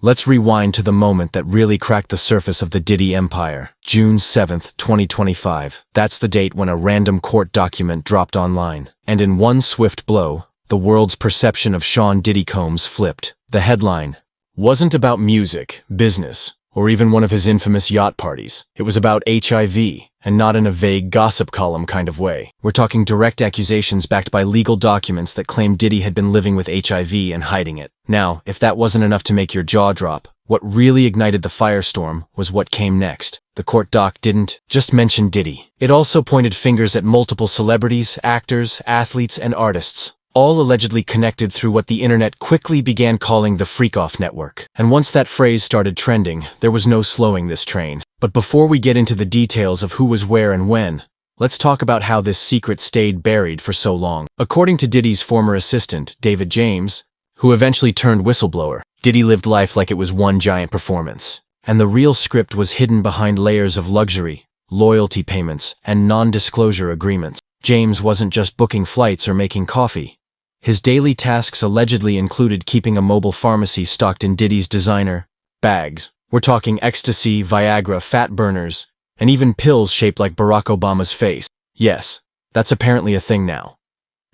Let's rewind to the moment that really cracked the surface of the Diddy empire. June 7th, 2025. That's the date when a random court document dropped online. And in one swift blow, the world's perception of Sean Diddy Combs flipped. The headline wasn't about music, business, or even one of his infamous yacht parties. It was about HIV, and not in a vague gossip column kind of way. We're talking direct accusations backed by legal documents that claim Diddy had been living with HIV and hiding it. Now, if that wasn't enough to make your jaw drop, what really ignited the firestorm was what came next. The court doc didn't just mention Diddy. It also pointed fingers at multiple celebrities, actors, athletes, and artists, all allegedly connected through what the internet quickly began calling the freak-off network. And once that phrase started trending, there was no slowing this train. But before we get into the details of who was where and when, let's talk about how this secret stayed buried for so long. According to Diddy's former assistant, David James, who eventually turned whistleblower, Diddy lived life like it was one giant performance. And the real script was hidden behind layers of luxury, loyalty payments, and non-disclosure agreements. James wasn't just booking flights or making coffee. His daily tasks allegedly included keeping a mobile pharmacy stocked in Diddy's designer bags. We're talking ecstasy, Viagra, fat burners, and even pills shaped like Barack Obama's face. Yes, that's apparently a thing now.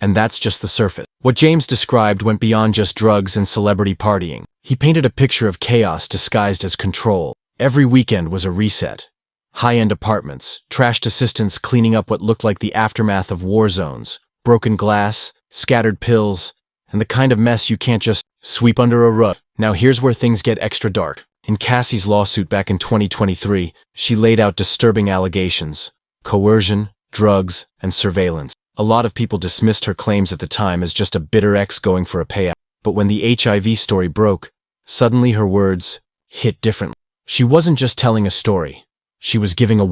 And that's just the surface. What James described went beyond just drugs and celebrity partying. He painted a picture of chaos disguised as control. Every weekend was a reset. High-end apartments, trashed assistants cleaning up what looked like the aftermath of war zones, broken glass, scattered pills, and the kind of mess you can't just sweep under a rug. Now here's where things get extra dark. In Cassie's lawsuit back in 2023, she laid out disturbing allegations: coercion, drugs, and surveillance. A lot of people dismissed her claims at the time as just a bitter ex going for a payout. But when the HIV story broke, suddenly her words hit differently. She wasn't just telling a story. She was giving a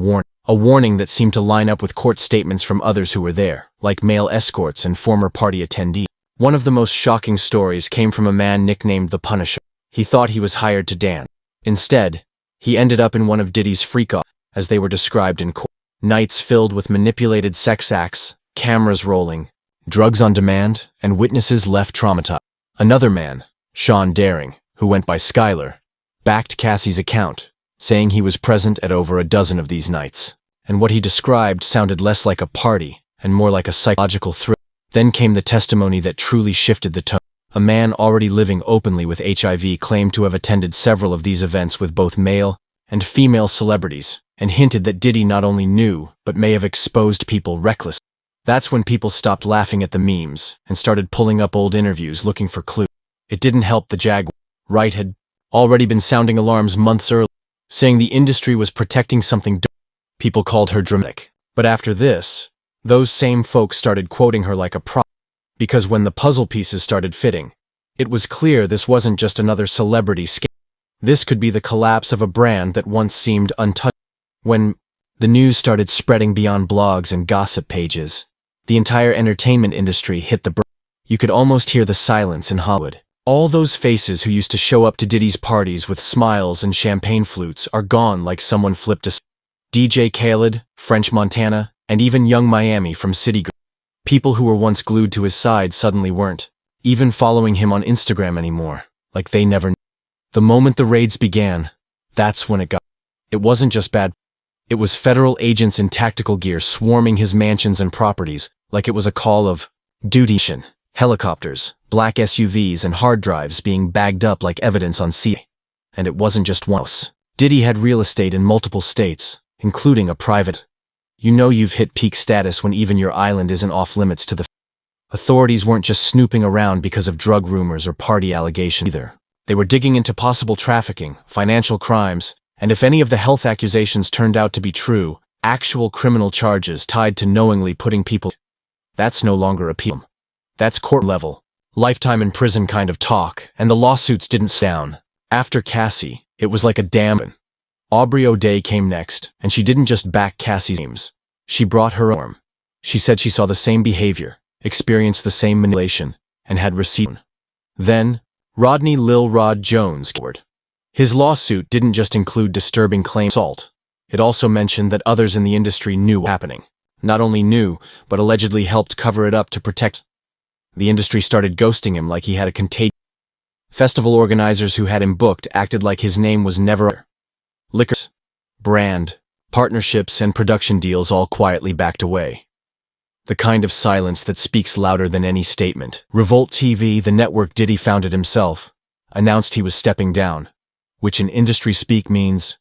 warning that seemed to line up with court statements from others who were there, like male escorts and former party attendees. One of the most shocking stories came from a man nicknamed the Punisher. He thought he was hired to dance. Instead, he ended up in one of Diddy's freak-offs, as they were described in court. Nights filled with manipulated sex acts, cameras rolling, drugs on demand, and witnesses left traumatized. Another man, Sean Daring, who went by Skylar, backed Cassie's account, saying he was present at over a dozen of these nights. And what he described sounded less like a party and more like a psychological thrill. Then came the testimony that truly shifted the tone. A man already living openly with HIV claimed to have attended several of these events with both male and female celebrities, and hinted that Diddy not only knew, but may have exposed people recklessly. That's when people stopped laughing at the memes and started pulling up old interviews looking for clues. It didn't help the Jaguar. Wright had already been sounding alarms months earlier, saying the industry was protecting something. People called her dramatic. But after this, those same folks started quoting her like a prop. Because when the puzzle pieces started fitting, it was clear this wasn't just another celebrity scam. This could be the collapse of a brand that once seemed untouched. When the news started spreading beyond blogs and gossip pages, the entire entertainment industry hit the brink. You could almost hear the silence in Hollywood. All those faces who used to show up to Diddy's parties with smiles and champagne flutes are gone like someone flipped a switch. DJ Khaled, French Montana, and even Young Miami from City Girls. People who were once glued to his side suddenly weren't even following him on Instagram anymore, like they never knew. The moment the raids began, that's when it got. It wasn't just bad. It was federal agents in tactical gear swarming his mansions and properties like it was a call of duty. Helicopters, black SUVs, and hard drives being bagged up like evidence on CIA. And it wasn't just one house. Diddy had real estate in multiple states, including a private. You know you've hit peak status when even your island isn't off limits to the. Authorities weren't just snooping around because of drug rumors or party allegations either. They were digging into possible trafficking, financial crimes, and if any of the health accusations turned out to be true, actual criminal charges tied to knowingly putting people. That's no longer appeal. That's court level, lifetime in prison kind of talk, and the lawsuits didn't slow down. After Cassie, it was like a dam. Aubrey O'Day came next, and she didn't just back Cassie's aims. She brought her own. She said she saw the same behavior, experienced the same manipulation, and had received. Then, Rodney Lil Rod Jones came forward. His lawsuit didn't just include disturbing claims of assault. It also mentioned that others in the industry knew what was happening. Not only knew, but allegedly helped cover it up to protect. The industry started ghosting him like he had a contagion. Festival organizers who had him booked acted like his name was never. Liquors, brand, partnerships, and production deals all quietly backed away. The kind of silence that speaks louder than any statement. Revolt TV, the network Diddy founded himself, announced he was stepping down, which in industry speak means,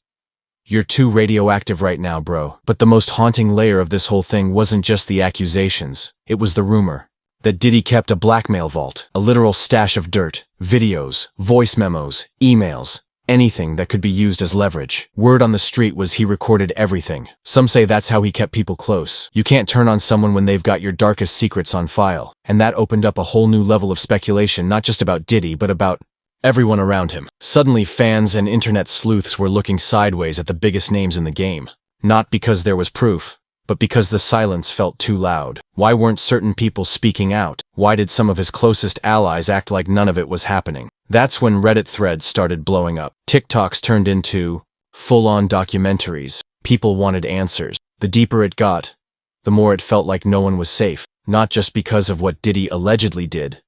"You're too radioactive right now, bro." But the most haunting layer of this whole thing wasn't just the accusations, it was the rumor that Diddy kept a blackmail vault, a literal stash of dirt, videos, voice memos, emails, anything that could be used as leverage. Word on the street was he recorded everything. Some say that's how he kept people close. You can't turn on someone when they've got your darkest secrets on file. And that opened up a whole new level of speculation, not just about Diddy, but about everyone around him. Suddenly, fans and internet sleuths were looking sideways at the biggest names in the game. Not because there was proof, but because the silence felt too loud. Why weren't certain people speaking out? Why did some of his closest allies act like none of it was happening? That's when Reddit threads started blowing up. TikToks turned into full-on documentaries. People wanted answers. The deeper it got, the more it felt like no one was safe. Not just because of what Diddy allegedly did,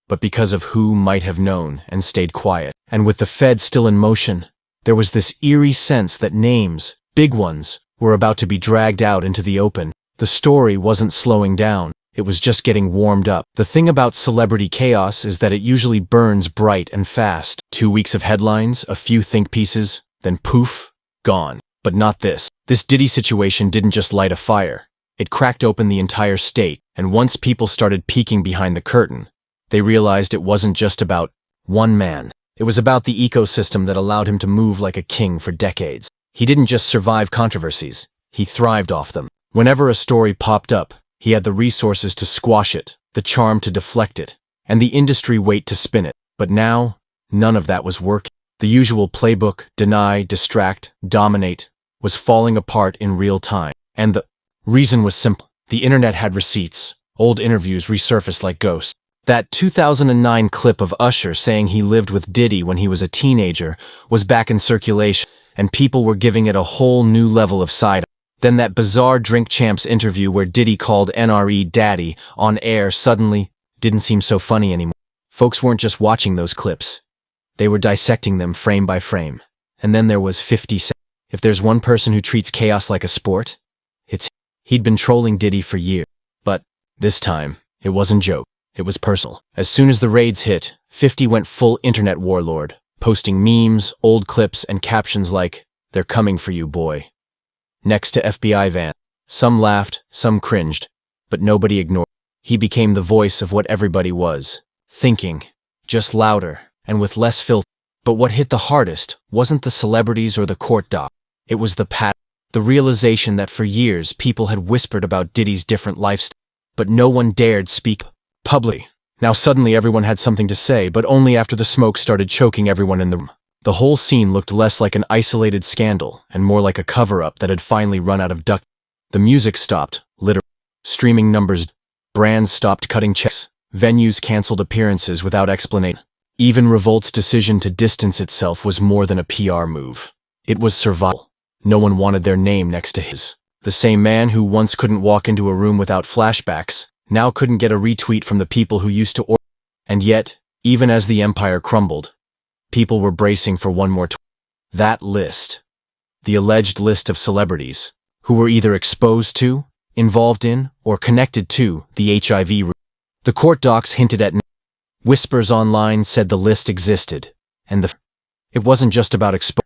but because of who might have known and stayed quiet. And with the Fed still in motion, there was this eerie sense that names, big ones, were about to be dragged out into the open. The story wasn't slowing down, it was just getting warmed up. The thing about celebrity chaos is that it usually burns bright and fast. 2 weeks of headlines, a few think pieces, then poof, gone. But not this. This Diddy situation didn't just light a fire. It cracked open the entire state, and once people started peeking behind the curtain, they realized it wasn't just about one man. It was about the ecosystem that allowed him to move like a king for decades. He didn't just survive controversies, he thrived off them. Whenever a story popped up, he had the resources to squash it, the charm to deflect it, and the industry weight to spin it. But now, none of that was working. The usual playbook, deny, distract, dominate, was falling apart in real time. And the reason was simple. The internet had receipts. Old interviews resurfaced like ghosts. That 2009 clip of Usher saying he lived with Diddy when he was a teenager was back in circulation, and people were giving it a whole new level of side. Then that bizarre Drink Champs interview where Diddy called NRE Daddy on air suddenly didn't seem so funny anymore. Folks weren't just watching those clips. They were dissecting them frame by frame. And then there was 50 Cent. If there's one person who treats chaos like a sport, it's him. He'd been trolling Diddy for years. But this time, it wasn't joke. It was personal. As soon as the raids hit, 50 went full internet warlord, posting memes, old clips, and captions like, "They're coming for you, boy," next to FBI van. Some laughed, some cringed, but nobody ignored. He became the voice of what everybody was, thinking, just louder, and with less filter. But what hit the hardest wasn't the celebrities or the court doc. It was the pattern, the realization that for years people had whispered about Diddy's different lifestyle, but no one dared speak publicly. Now suddenly everyone had something to say, but only after the smoke started choking everyone in the room. The whole scene looked less like an isolated scandal and more like a cover-up that had finally run out of duct. The music stopped, literally. Streaming numbers, brands stopped cutting checks, venues canceled appearances without explanation. Even Revolt's decision to distance itself was more than a PR move. It was survival. No one wanted their name next to his. The same man who once couldn't walk into a room without flashbacks now couldn't get a retweet from the people who used to order. And yet, even as the empire crumbled, people were bracing for one more that list. The alleged list of celebrities who were either exposed to, involved in, or connected to the HIV. The court docs hinted at. Whispers online said the list existed, and it wasn't just about exposure.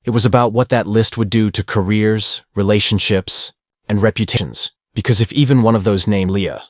It was about what that list would do to careers, relationships, and reputations. Because if even one of those named Leah,